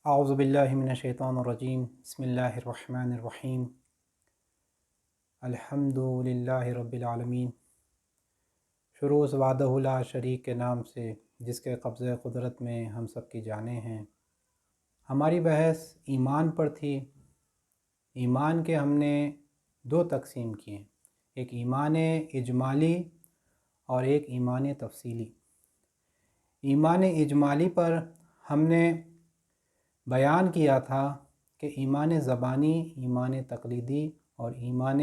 اعوذ باللہ من الشیطان الرجیم بسم اللہ الرحمن الرحیم الحمد للہ رب العالمین۔ شروع اس وحدہ لا شریک کے نام سے جس کے قبضہ قدرت میں ہم سب کی جانیں ہیں۔ ہماری بحث ایمان پر تھی۔ ایمان کے ہم نے دو تقسیم کیے، ایک ایمان اجمالی اور ایک ایمان تفصیلی۔ ایمان اجمالی پر ہم نے بیان کیا تھا کہ ایمان زبانی، ایمان تقلیدی اور ایمان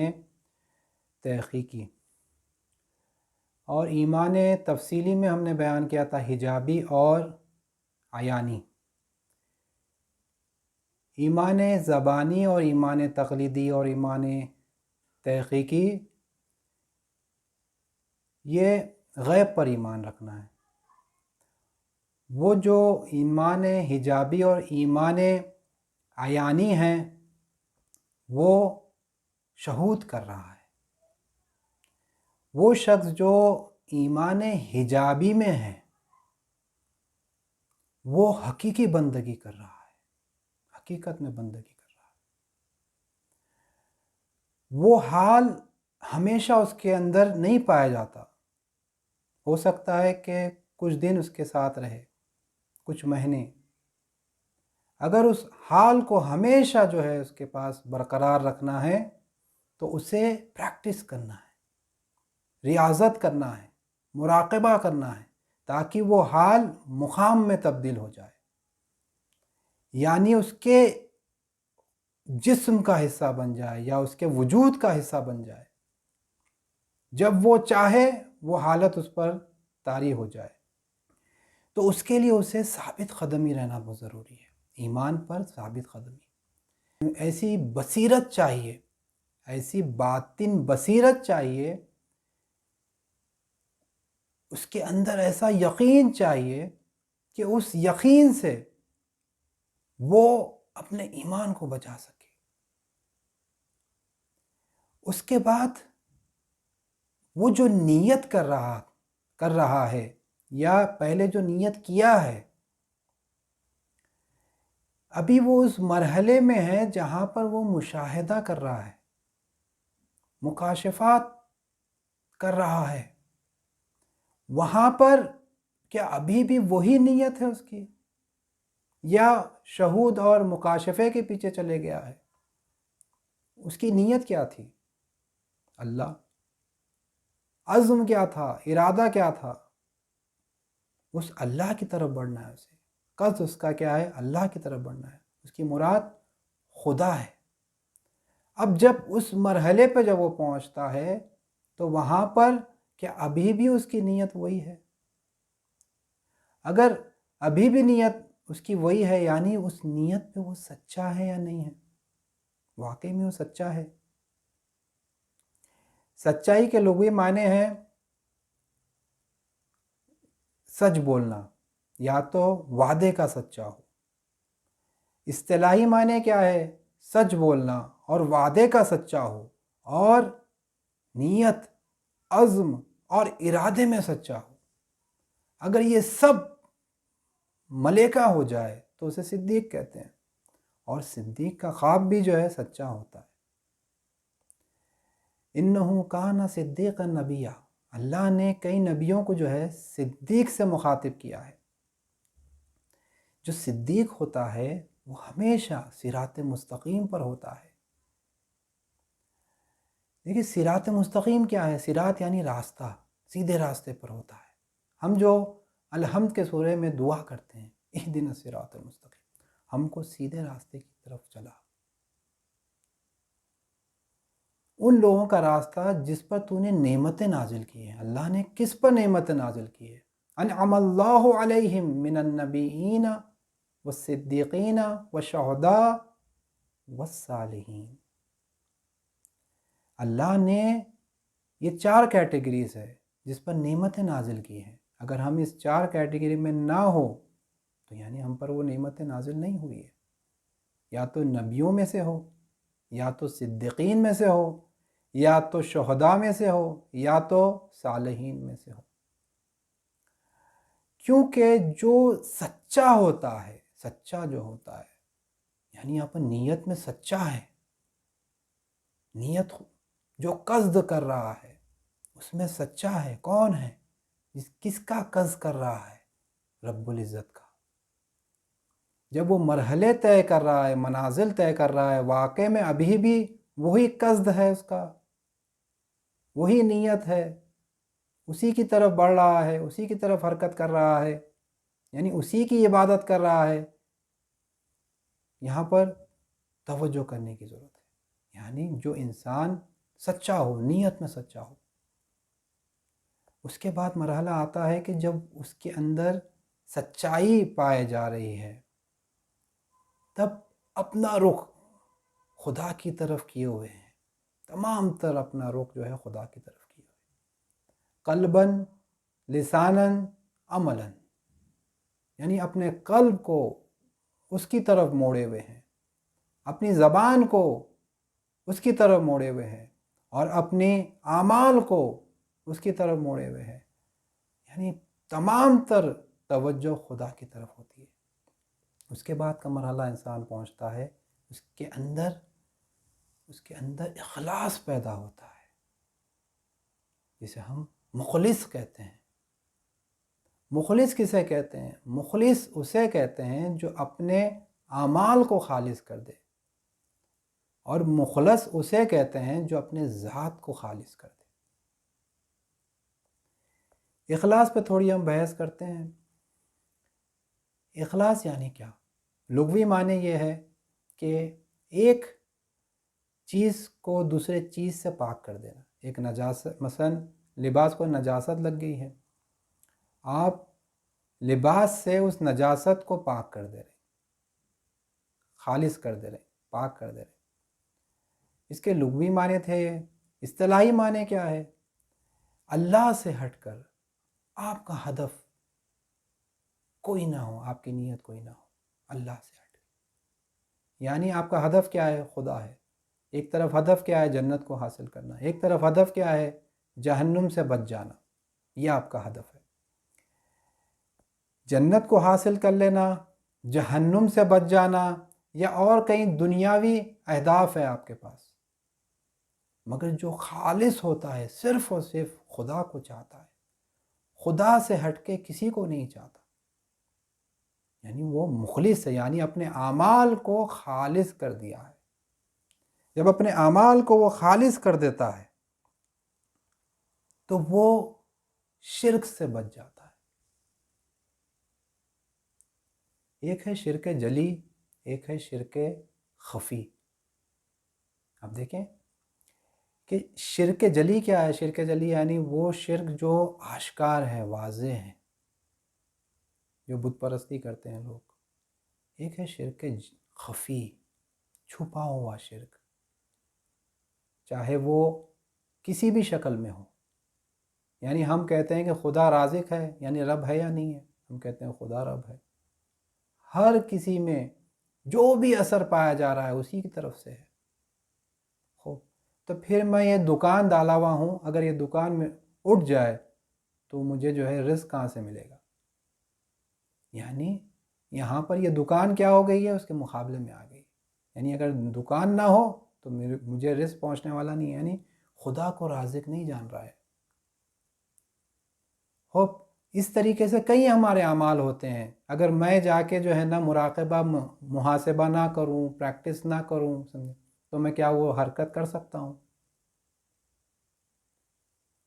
تحقیقی، اور ایمان تفصیلی میں ہم نے بیان کیا تھا حجابی اور عیانی۔ ایمان زبانی اور ایمان تقلیدی اور ایمان تحقیقی یہ غیب پر ایمان رکھنا ہے۔ وہ جو ایمان حجابی اور ایمان عیانی ہیں وہ شہود کر رہا ہے۔ وہ شخص جو ایمان حجابی میں ہے وہ حقیقی بندگی کر رہا ہے، حقیقت میں بندگی کر رہا ہے۔ وہ حال ہمیشہ اس کے اندر نہیں پایا جاتا، ہو سکتا ہے کہ کچھ دن اس کے ساتھ رہے، کچھ مہینے۔ اگر اس حال کو ہمیشہ جو ہے اس کے پاس برقرار رکھنا ہے تو اسے پریکٹس کرنا ہے، ریاضت کرنا ہے، مراقبہ کرنا ہے، تاکہ وہ حال مقام میں تبدیل ہو جائے، یعنی اس کے جسم کا حصہ بن جائے یا اس کے وجود کا حصہ بن جائے۔ جب وہ چاہے وہ حالت اس پر طاری ہو جائے، تو اس کے لیے اسے ثابت قدمی رہنا بہت ضروری ہے، ایمان پر ثابت قدمی۔ ایسی بصیرت چاہیے، ایسی باطن بصیرت چاہیے، اس کے اندر ایسا یقین چاہیے کہ اس یقین سے وہ اپنے ایمان کو بچا سکے۔ اس کے بعد وہ جو نیت کر رہا ہے یا پہلے جو نیت کیا ہے، ابھی وہ اس مرحلے میں ہے جہاں پر وہ مشاہدہ کر رہا ہے، مکاشفات کر رہا ہے۔ وہاں پر کیا ابھی بھی وہی نیت ہے اس کی، یا شہود اور مکاشفے کے پیچھے چلے گیا ہے؟ اس کی نیت کیا تھی؟ اللہ۔ عزم کیا تھا؟ ارادہ کیا تھا؟ اس اللہ کی طرف بڑھنا ہے، اسے قصد اس کا کیا ہے؟ اللہ کی طرف بڑھنا ہے، اس کی مراد خدا ہے۔ اب جب اس مرحلے پہ جب وہ پہنچتا ہے تو وہاں پر کیا ابھی بھی اس کی نیت وہی ہے؟ اگر ابھی بھی نیت اس کی وہی ہے، یعنی اس نیت پہ وہ سچا ہے یا نہیں ہے؟ واقعی میں وہ سچا ہے؟ سچائی کے لغوی معنی ہیں سچ بولنا، یا تو وعدے کا سچا ہو۔ اصطلاحی معنی کیا ہے؟ سچ بولنا اور وعدے کا سچا ہو، اور نیت، عزم اور ارادے میں سچا ہو۔ اگر یہ سب ملیکہ ہو جائے تو اسے صدیق کہتے ہیں، اور صدیق کا خواب بھی جو ہے سچا ہوتا ہے۔ انہو کان صدیقا نبیّا، اللہ نے کئی نبیوں کو جو ہے صدیق سے مخاطب کیا ہے۔ جو صدیق ہوتا ہے وہ ہمیشہ صراط مستقیم پر ہوتا ہے۔ دیکھیے صراط مستقیم کیا ہے؟ صراط یعنی راستہ، سیدھے راستے پر ہوتا ہے۔ ہم جو الحمد کے سورہ میں دعا کرتے ہیں، اہدنا الصراط المستقیم، ہم کو سیدھے راستے کی طرف چلا۔ ان لوگوں کا راستہ جس پر تو نے نعمتیں نازل کی ہیں۔ اللہ نے کس پر نعمتیں نازل کی ہیں؟ انعم اللہ علیہم من النبیین والصدیقین والشہداء والصالحین۔ اللہ نے یہ 4 کیٹیگریز ہے جس پر نعمتیں نازل کی ہیں۔ اگر ہم اس 4 کیٹیگری میں نہ ہو تو یعنی ہم پر وہ نعمتیں نازل نہیں ہوئی ہے۔ یا تو نبیوں میں سے ہو، یا تو صدیقین میں سے ہو، یا تو شہداء میں سے ہو، یا تو صالحین میں سے ہو۔ کیونکہ جو سچا ہوتا ہے، سچا جو ہوتا ہے، یعنی اپن نیت میں سچا ہے، نیت جو قصد کر رہا ہے اس میں سچا ہے، کون ہے؟ کس کا قصد کر رہا ہے؟ رب العزت کا۔ جب وہ مرحلے طے کر رہا ہے، منازل طے کر رہا ہے، واقع میں ابھی بھی وہی قصد ہے اس کا، وہی نیت ہے، اسی کی طرف بڑھ رہا ہے، اسی کی طرف حرکت کر رہا ہے، یعنی اسی کی عبادت کر رہا ہے۔ یہاں پر توجہ کرنے کی ضرورت ہے، یعنی جو انسان سچا ہو، نیت میں سچا ہو، اس کے بعد مرحلہ آتا ہے کہ جب اس کے اندر سچائی پائی جا رہی ہے، تب اپنا رخ خدا کی طرف کیے ہوئے ہیں، تمام تر اپنا رخ جو ہے خدا کی طرف کیے ہوئے، قلباً، لساناً، عملاً، یعنی اپنے قلب کو اس کی طرف موڑے ہوئے ہیں، اپنی زبان کو اس کی طرف موڑے ہوئے ہیں، اور اپنے اعمال کو اس کی طرف موڑے ہوئے ہیں، یعنی تمام تر توجہ خدا کی طرف ہوتی ہے۔ اس کے بعد کا مرحلہ انسان پہنچتا ہے، اس کے اندر اخلاص پیدا ہوتا ہے، جسے ہم مخلص کہتے ہیں۔ مخلص کسے کہتے ہیں؟ مخلص اسے کہتے ہیں جو اپنے اعمال کو خالص کر دے، اور مخلص اسے کہتے ہیں جو اپنے ذات کو خالص کر دے۔ اخلاص پہ تھوڑی ہم بحث کرتے ہیں۔ اخلاص یعنی کیا؟ لغوی معنی یہ ہے کہ ایک چیز کو دوسرے چیز سے پاک کر دینا۔ ایک نجاست، مثلا لباس کو نجاست لگ گئی ہے، آپ لباس سے اس نجاست کو پاک کر دے رہے، خالص کر دے رہے، پاک کر دے رہے۔ اس کے لغوی معنی تھے یہ۔ اصطلاحی معنی کیا ہے؟ اللہ سے ہٹ کر آپ کا ہدف کوئی نہ ہو، آپ کی نیت کوئی نہ ہو، اللہ سے ہٹ کر، یعنی آپ کا ہدف کیا ہے؟ خدا ہے۔ ایک طرف ہدف کیا ہے؟ جنت کو حاصل کرنا۔ ایک طرف ہدف کیا ہے؟ جہنم سے بچ جانا۔ یہ آپ کا ہدف ہے۔ جنت کو حاصل کر لینا، جہنم سے بچ جانا، یا اور کئی دنیاوی اہداف ہے آپ کے پاس، مگر جو خالص ہوتا ہے صرف اور صرف خدا کو چاہتا ہے، خدا سے ہٹ کے کسی کو نہیں چاہتا، یعنی وہ مخلص ہے، یعنی اپنے اعمال کو خالص کر دیا ہے۔ جب اپنے اعمال کو وہ خالص کر دیتا ہے تو وہ شرک سے بچ جاتا ہے۔ ایک ہے شرک جلی، ایک ہے شرک خفی۔ اب دیکھیں کہ شرک جلی کیا ہے؟ شرک جلی یعنی وہ شرک جو آشکار ہے، واضح ہے، جو بت پرستی کرتے ہیں لوگ۔ ایک ہے شرک خفی، چھپا ہوا شرک، چاہے وہ کسی بھی شکل میں ہو۔ یعنی ہم کہتے ہیں کہ خدا رازق ہے، یعنی رب ہے یا نہیں ہے؟ ہم کہتے ہیں خدا رب ہے۔ ہر کسی میں جو بھی اثر پایا جا رہا ہے اسی کی طرف سے ہے۔ خوب، تو پھر میں یہ دکان ڈالا ہوا ہوں، اگر یہ دکان میں اٹھ جائے تو مجھے جو ہے رزق کہاں سے ملے گا؟ یعنی یہاں پر یہ دکان کیا ہو گئی ہے؟ اس کے مقابلے میں آ گئی، یعنی اگر دکان نہ ہو تو مجھے رزق پہنچنے والا نہیں ہے، یعنی خدا کو رازق نہیں جان رہا ہے۔ خوب، اس طریقے سے کئی ہمارے اعمال ہوتے ہیں، اگر میں جا کے جو ہے نا مراقبہ، محاسبہ نہ کروں، پریکٹس نہ کروں، تو میں کیا وہ حرکت کر سکتا ہوں؟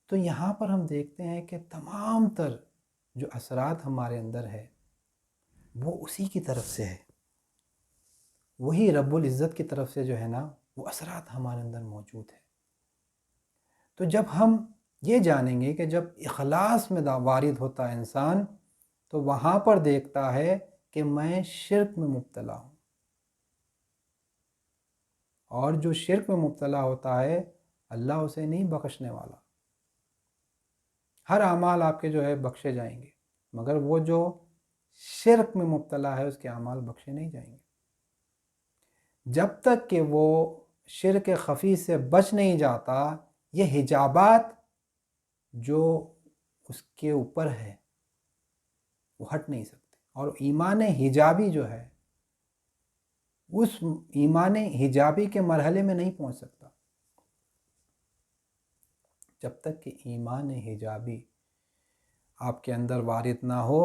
تو یہاں پر ہم دیکھتے ہیں کہ تمام تر جو اثرات ہمارے اندر ہے وہ اسی کی طرف سے ہے، وہی رب العزت کی طرف سے جو ہے نا وہ اثرات ہمارے اندر موجود ہے۔ تو جب ہم یہ جانیں گے کہ جب اخلاص میں وارد ہوتا ہے انسان، تو وہاں پر دیکھتا ہے کہ میں شرک میں مبتلا ہوں، اور جو شرک میں مبتلا ہوتا ہے اللہ اسے نہیں بخشنے والا۔ ہر اعمال آپ کے جو ہے بخشے جائیں گے، مگر وہ جو شرک میں مبتلا ہے اس کے اعمال بخشے نہیں جائیں گے، جب تک کہ وہ شرک خفی سے بچ نہیں جاتا۔ یہ حجابات جو اس کے اوپر ہے وہ ہٹ نہیں سکتے، اور ایمان حجابی جو ہے اس ایمان حجابی کے مرحلے میں نہیں پہنچ سکتا جب تک کہ ایمان حجابی آپ کے اندر وارد نہ ہو.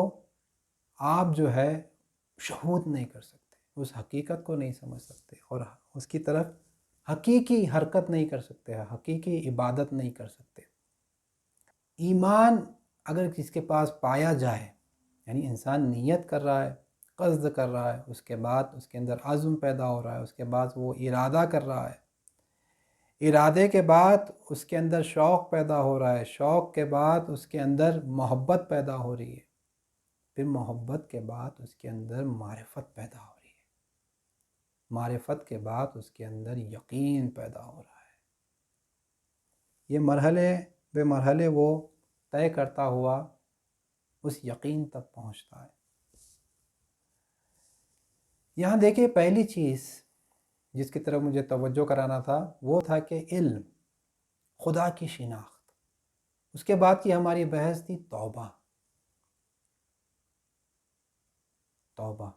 آپ جو ہے شہود نہیں کر سکتے، اس حقیقت کو نہیں سمجھ سکتے اور اس کی طرف حقیقی حرکت نہیں کر سکتے، حقیقی عبادت نہیں کر سکتے. ایمان اگر کس کے پاس پایا جائے، یعنی انسان نیت کر رہا ہے، قصد کر رہا ہے، اس کے بعد اس کے اندر عزم پیدا ہو رہا ہے، اس کے بعد وہ ارادہ کر رہا ہے، ارادے کے بعد اس کے اندر شوق پیدا ہو رہا ہے، شوق کے بعد اس کے اندر محبت پیدا ہو رہی ہے، پھر محبت کے بعد اس کے اندر معرفت پیدا ہو رہی ہے، معرفت کے بعد اس کے اندر یقین پیدا ہو رہا ہے. یہ مرحلے بے مرحلے وہ طے کرتا ہوا اس یقین تک پہنچتا ہے. یہاں دیکھیں پہلی چیز جس کی طرف مجھے توجہ کرانا تھا وہ تھا کہ علم، خدا کی شناخت. اس کے بعد کی ہماری بحث تھی توبہ. توبہ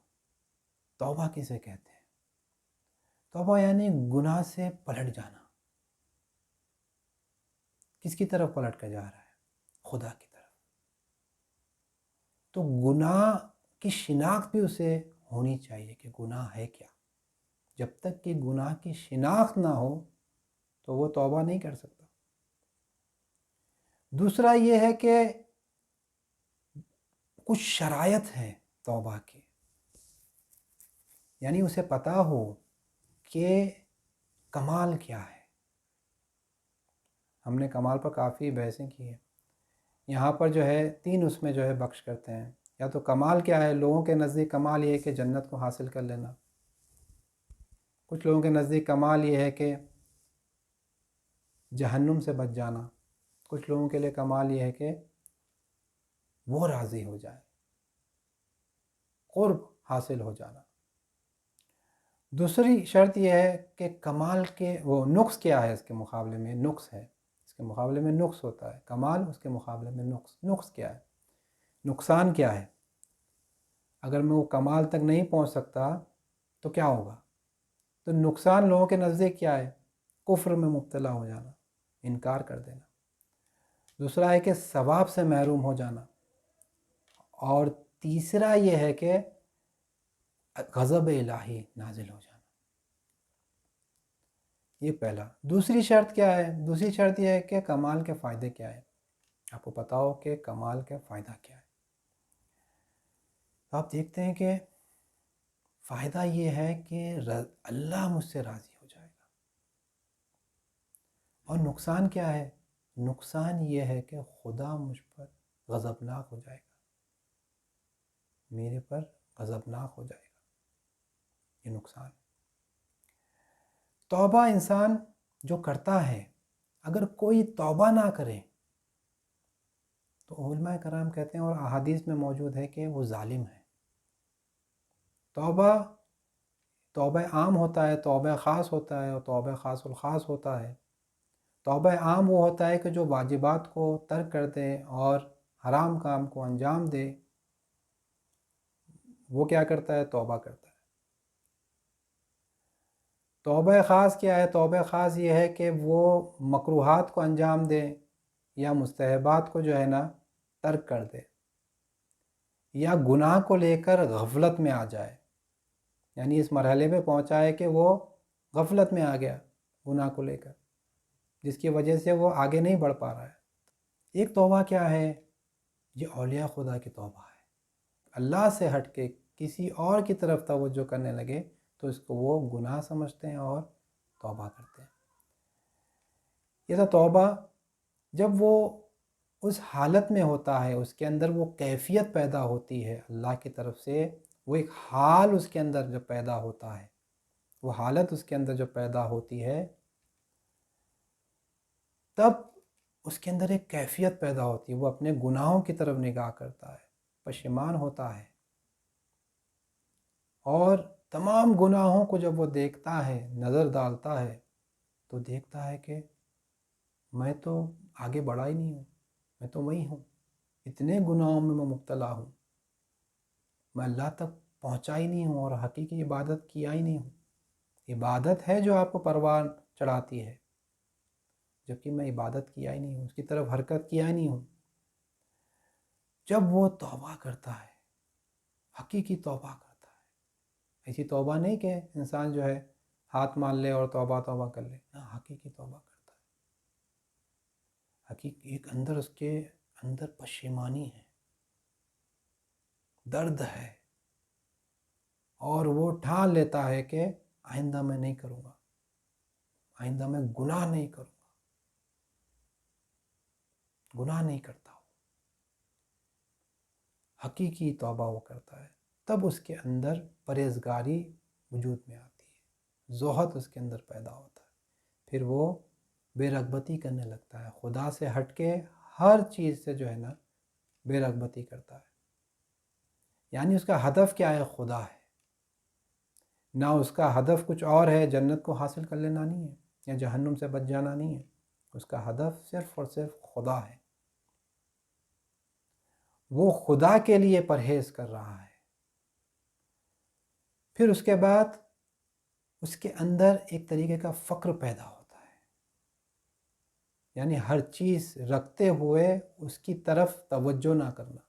توبہ کسے کہتے ہیں؟ توبہ یعنی گناہ سے پلٹ جانا. کس کی طرف پلٹ کر جا رہا ہے؟ خدا کی طرف. تو گناہ کی شناخت بھی اسے ہونی چاہیے کہ گناہ ہے کیا. جب تک کہ گناہ کی شناخت نہ ہو تو وہ توبہ نہیں کر سکتا. دوسرا یہ ہے کہ کچھ شرائط ہیں توبہ کی، یعنی اسے پتہ ہو کہ کمال کیا ہے. ہم نے کمال پر کافی بحثیں کی ہیں. یہاں پر جو ہے 3 اس میں جو ہے بخش کرتے ہیں. یا تو کمال کیا ہے؟ لوگوں کے نزدیک کمال یہ ہے کہ جنت کو حاصل کر لینا. کچھ لوگوں کے نزدیک کمال یہ ہے کہ جہنم سے بچ جانا. کچھ لوگوں کے لیے کمال یہ ہے کہ وہ راضی ہو جائے، قرب حاصل ہو جانا. دوسری شرط یہ ہے کہ کمال کے وہ نقص کیا ہے، اس کے مقابلے میں نقص ہے، اس کے مقابلے میں نقص ہوتا ہے. کمال اس کے مقابلے میں نقص کیا ہے، نقصان کیا ہے. اگر میں وہ کمال تک نہیں پہنچ سکتا تو کیا ہوگا؟ تو نقصان لوگوں کے نزدیک کیا ہے؟ کفر میں مبتلا ہو جانا، انکار کر دینا. دوسرا ہے کہ ثواب سے محروم ہو جانا. اور تیسرا یہ ہے کہ غضب الہی نازل ہو جانا. یہ پہلا. دوسری شرط کیا ہے؟ دوسری شرط یہ ہے کہ کمال کے فائدے کیا ہے. آپ کو پتا ہو کہ کمال کا فائدہ کیا ہے. آپ دیکھتے ہیں کہ فائدہ یہ ہے کہ اللہ مجھ سے راضی ہو جائے گا. اور نقصان کیا ہے؟ نقصان یہ ہے کہ خدا مجھ پر غضبناک ہو جائے گا، میرے پر غضبناک ہو جائے گا. یہ نقصان. توبہ انسان جو کرتا ہے، اگر کوئی توبہ نہ کرے تو علماء کرام کہتے ہیں اور احادیث میں موجود ہے کہ وہ ظالم ہے. توبہ عام ہوتا ہے، توبہ خاص ہوتا ہے، اور توبہ خاص الخاص ہوتا ہے. توبہ عام وہ ہوتا ہے کہ جو واجبات کو ترک کر دے اور حرام کام کو انجام دے، وہ کیا کرتا ہے؟ توبہ کرتا ہے. توبہ خاص کیا ہے؟ توبہ خاص یہ ہے کہ وہ مکروہات کو انجام دے یا مستحبات کو جو ہے نا ترک کر دے، یا گناہ کو لے کر غفلت میں آ جائے. یعنی اس مرحلے پہ پہنچا ہے کہ وہ غفلت میں آ گیا گناہ کو لے کر، جس کی وجہ سے وہ آگے نہیں بڑھ پا رہا ہے. ایک توبہ کیا ہے؟ یہ اولیاء خدا کی توبہ ہے. اللہ سے ہٹ کے کسی اور کی طرف توجہ کرنے لگے تو اس کو وہ گناہ سمجھتے ہیں اور توبہ کرتے ہیں. یہ تو توبہ جب وہ اس حالت میں ہوتا ہے، اس کے اندر وہ کیفیت پیدا ہوتی ہے اللہ کی طرف سے، وہ ایک حال اس کے اندر جو پیدا ہوتا ہے، وہ حالت اس کے اندر جو پیدا ہوتی ہے، تب اس کے اندر ایک کیفیت پیدا ہوتی ہے. وہ اپنے گناہوں کی طرف نگاہ کرتا ہے، پشیمان ہوتا ہے، اور تمام گناہوں کو جب وہ دیکھتا ہے، نظر ڈالتا ہے، تو دیکھتا ہے کہ میں تو آگے بڑھا ہی نہیں ہوں، میں تو وہی ہوں، اتنے گناہوں میں میں مبتلا ہوں، میں اللہ تک پہنچا ہی نہیں ہوں اور حقیقی عبادت کیا ہی نہیں ہوں. عبادت ہے جو آپ کو پروان چڑھاتی ہے، جبکہ میں عبادت کیا ہی نہیں ہوں، اس کی طرف حرکت کیا ہی نہیں ہوں. جب وہ توبہ کرتا ہے، حقیقی توبہ کرتا ہے، ایسی توبہ نہیں کہ انسان جو ہے ہاتھ مان لے اور توبہ توبہ کر لے، حقیقی توبہ کرتا ہے. حقیقی ایک اندر اس کے اندر پشیمانی ہے، درد ہے، اور وہ ٹھان لیتا ہے کہ آئندہ میں نہیں کروں گا، آئندہ میں گناہ نہیں کروں گا، گناہ نہیں کرتا ہوں. حقیقی توبہ وہ کرتا ہے، تب اس کے اندر پرہیزگاری وجود میں آتی ہے، زہد اس کے اندر پیدا ہوتا ہے. پھر وہ بے رغبتی کرنے لگتا ہے، خدا سے ہٹ کے ہر چیز سے جو ہے نا بے رغبتی کرتا ہے. یعنی اس کا ہدف کیا ہے؟ خدا ہے. نہ اس کا ہدف کچھ اور ہے، جنت کو حاصل کر لینا نہیں ہے یا جہنم سے بچ جانا نہیں ہے. اس کا ہدف صرف اور صرف خدا ہے. وہ خدا کے لیے پرہیز کر رہا ہے. پھر اس کے بعد اس کے اندر ایک طریقے کا فقر پیدا ہوتا ہے، یعنی ہر چیز رکھتے ہوئے اس کی طرف توجہ نہ کرنا،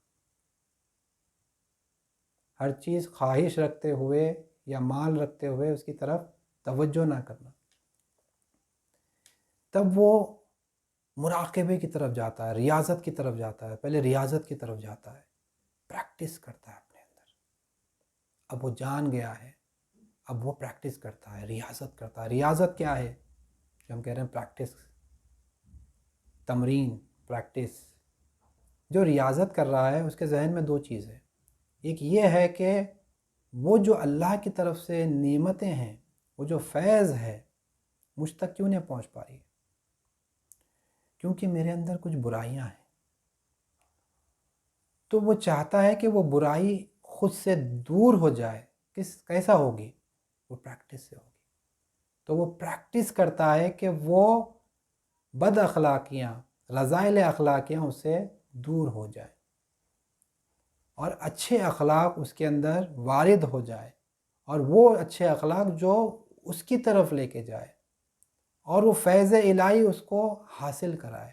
ہر چیز خواہش رکھتے ہوئے یا مال رکھتے ہوئے اس کی طرف توجہ نہ کرنا. تب وہ مراقبے کی طرف جاتا ہے، ریاضت کی طرف جاتا ہے. پہلے ریاضت کی طرف جاتا ہے، پریکٹس کرتا ہے اپنے اندر. اب وہ جان گیا ہے، اب وہ پریکٹس کرتا ہے، ریاضت کرتا ہے. ریاضت کیا ہے؟ جو ہم کہہ رہے ہیں پریکٹس، تمرین، پریکٹس. جو ریاضت کر رہا ہے اس کے ذہن میں دو چیز ہے. ایک یہ ہے کہ وہ جو اللہ کی طرف سے نعمتیں ہیں، وہ جو فیض ہے، مجھ تک کیوں نہیں پہنچ پا رہی؟ کیونکہ میرے اندر کچھ برائیاں ہیں. تو وہ چاہتا ہے کہ وہ برائی خود سے دور ہو جائے. کیسا ہوگی؟ وہ پریکٹس سے ہوگی. تو وہ پریکٹس کرتا ہے کہ وہ بد اخلاقیاں، رذائل اخلاقیاں اس سے دور ہو جائیں اور اچھے اخلاق اس کے اندر وارد ہو جائے، اور وہ اچھے اخلاق جو اس کی طرف لے کے جائے اور وہ فیض الہی اس کو حاصل کرائے.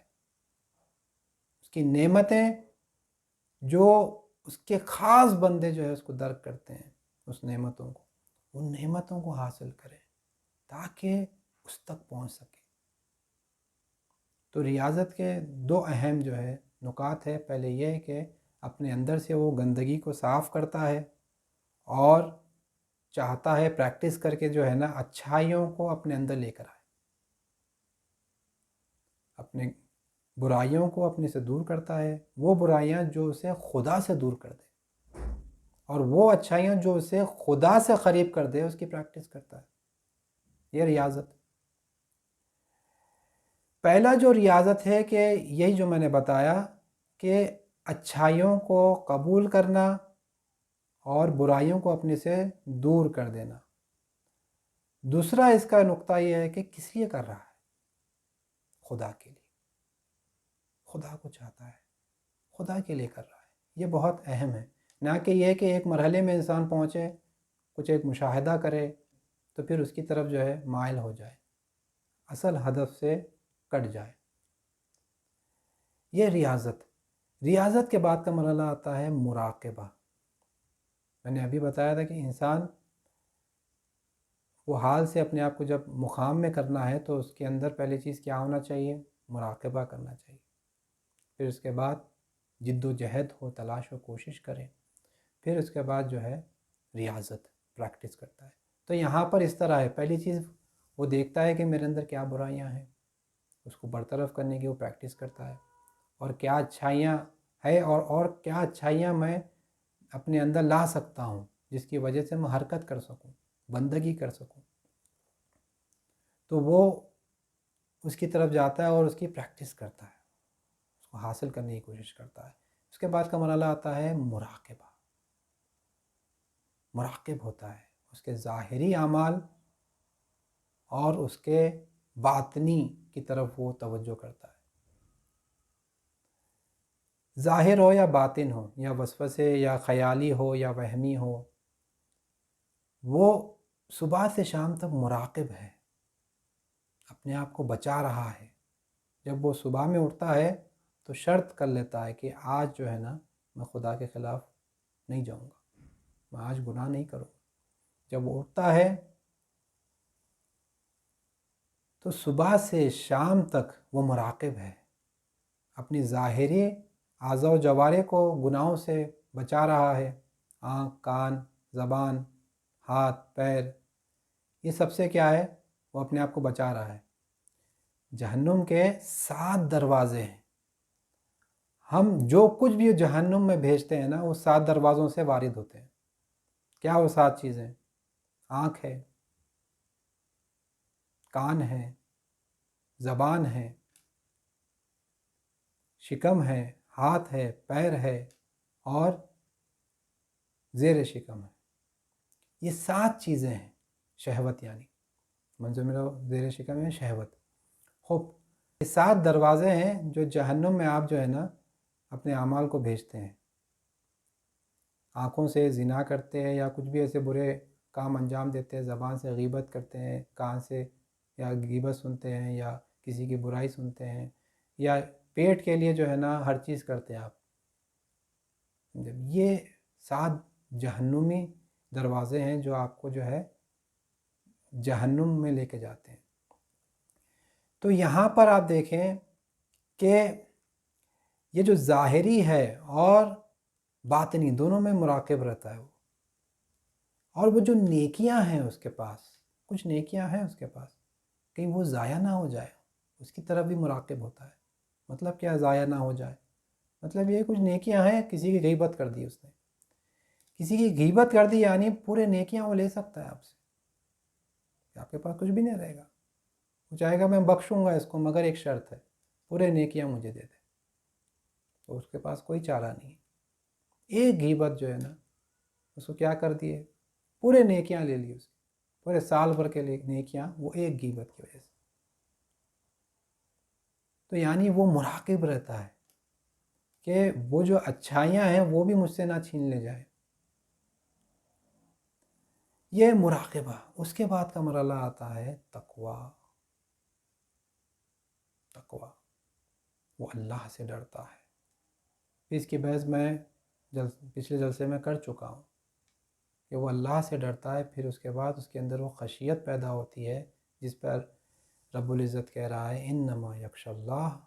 اس کی نعمتیں جو اس کے خاص بندے جو ہے اس کو درک کرتے ہیں، اس نعمتوں کو، ان نعمتوں کو حاصل کرے تاکہ اس تک پہنچ سکے. تو ریاضت کے دو اہم جو ہے نکات ہے. پہلے یہ ہے کہ اپنے اندر سے وہ گندگی کو صاف کرتا ہے اور چاہتا ہے پریکٹس کر کے جو ہے نا اچھائیوں کو اپنے اندر لے کر آئے، اپنے برائیوں کو اپنے سے دور کرتا ہے. وہ برائیاں جو اسے خدا سے دور کر دے، اور وہ اچھائیاں جو اسے خدا سے قریب کر دے، اس کی پریکٹس کرتا ہے. یہ ریاضت. پہلا جو ریاضت ہے کہ یہی جو میں نے بتایا کہ اچھائیوں کو قبول کرنا اور برائیوں کو اپنے سے دور کر دینا. دوسرا اس کا نقطہ یہ ہے کہ کس لیے کر رہا ہے؟ خدا کے لیے. خدا کو چاہتا ہے، خدا کے لیے کر رہا ہے. یہ بہت اہم ہے. نہ کہ یہ کہ ایک مرحلے میں انسان پہنچے، کچھ ایک مشاہدہ کرے تو پھر اس کی طرف جو ہے مائل ہو جائے، اصل ہدف سے کٹ جائے. یہ ریاضت. ریاضت کے بعد کا مرحلہ آتا ہے مراقبہ. میں نے ابھی بتایا تھا کہ انسان وہ حال سے اپنے آپ کو جب مقام میں کرنا ہے تو اس کے اندر پہلی چیز کیا ہونا چاہیے؟ مراقبہ کرنا چاہیے. پھر اس کے بعد جد و جہد ہو، تلاش و کوشش کرے. پھر اس کے بعد جو ہے ریاضت، پریکٹس کرتا ہے. تو یہاں پر اس طرح ہے، پہلی چیز وہ دیکھتا ہے کہ میرے اندر کیا برائیاں ہیں، اس کو برطرف کرنے کی وہ پریکٹس کرتا ہے، اور کیا اچھائیاں ہے اور کیا اچھائیاں میں اپنے اندر لا سکتا ہوں جس کی وجہ سے میں حرکت کر سکوں، بندگی کر سکوں. تو وہ اس کی طرف جاتا ہے اور اس کی پریکٹس کرتا ہے، اس کو حاصل کرنے کی کوشش کرتا ہے. اس کے بعد کا مرحلہ آتا ہے مراقبہ. مراقب ہوتا ہے، اس کے ظاہری اعمال اور اس کے باطنی کی طرف وہ توجہ کرتا ہے. ظاہر ہو یا باطن ہو، یا وسوسے یا خیالی ہو یا وہمی ہو، وہ صبح سے شام تک مراقب ہے، اپنے آپ کو بچا رہا ہے۔ جب وہ صبح میں اٹھتا ہے تو شرط کر لیتا ہے کہ آج جو ہے نا میں خدا کے خلاف نہیں جاؤں گا، میں آج گناہ نہیں کروں گا۔ جب وہ اٹھتا ہے تو صبح سے شام تک وہ مراقب ہے، اپنی ظاہری اعضاء و جوارح کو گناہوں سے بچا رہا ہے، آنکھ، کان، زبان، ہاتھ، پیر، یہ سب سے کیا ہے؟ وہ اپنے آپ کو بچا رہا ہے۔ جہنم کے 7 دروازے ہیں، ہم جو کچھ بھی جہنم میں بھیجتے ہیں نا وہ 7 دروازوں سے وارد ہوتے ہیں۔ کیا وہ 7 چیزیں؟ آنکھ ہے، کان ہے، زبان ہے، شکم ہے، ہاتھ ہے، پیر ہے اور زیر شکم ہے۔ یہ 7 چیزیں ہیں، شہوت یعنی منظور میرا زیر شکم ہے شہوت۔ خوب، یہ 7 دروازے ہیں جو جہنم میں آپ جو ہے نا اپنے اعمال کو بھیجتے ہیں۔ آنکھوں سے زنا کرتے ہیں یا کچھ بھی ایسے برے کام انجام دیتے ہیں، زبان سے غیبت کرتے ہیں، کان سے یا غیبت سنتے ہیں یا کسی کی برائی سنتے ہیں، یا پیٹ کے لیے جو ہے نا ہر چیز کرتے ہیں آپ۔ یہ 7 جہنمی دروازے ہیں جو آپ کو جو ہے جہنم میں لے کے جاتے ہیں۔ تو یہاں پر آپ دیکھیں کہ یہ جو ظاہری ہے اور باطنی دونوں میں مراقب رہتا ہے وہ، اور وہ جو نیکیاں ہیں اس کے پاس، کچھ نیکیاں ہیں اس کے پاس، کہیں وہ ضائع نہ ہو جائے، اس کی طرف بھی مراقب ہوتا ہے۔ مطلب کیا ضائع نہ ہو جائے؟ مطلب یہ کچھ نیکیاں ہیں، کسی کی غیبت کر دی اس نے، کسی کی غیبت کر دی، یعنی پورے نیکیاں وہ لے سکتا ہے آپ سے، آپ کے پاس کچھ بھی نہیں رہے گا۔ وہ چاہے گا میں بخشوں گا اس کو، مگر ایک شرط ہے، پورے نیکیاں مجھے دے دے، تو اس کے پاس کوئی چارہ نہیں ہے۔ ایک غیبت جو ہے نا اس کو کیا کر دیے، پورے نیکیاں لے لی اس کی، پورے سال بھر کے لیے نیکیاں وہ ایک غیبت کی وجہ سے۔ تو یعنی وہ مراقب رہتا ہے کہ وہ جو اچھائیاں ہیں وہ بھی مجھ سے نہ چھین لے جائے۔ یہ مراقبہ۔ اس کے بعد کا مرحلہ آتا ہے تقویٰ۔ تقویٰ، وہ اللہ سے ڈرتا ہے۔ اس کی بحث میں پچھلے جلسے میں کر چکا ہوں کہ وہ اللہ سے ڈرتا ہے، پھر اس کے بعد اس کے اندر وہ خشیت پیدا ہوتی ہے جس پر رب العزت کہہ رہا ہے انما یخشی اللہ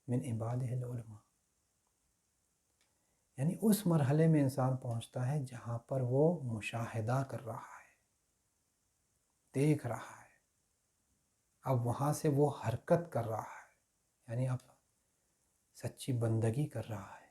من عبادہ العلماء۔ یعنی اس مرحلے میں انسان پہنچتا ہے جہاں پر وہ مشاہدہ کر رہا ہے، دیکھ رہا ہے، اب وہاں سے وہ حرکت کر رہا ہے، یعنی اب سچی بندگی کر رہا ہے۔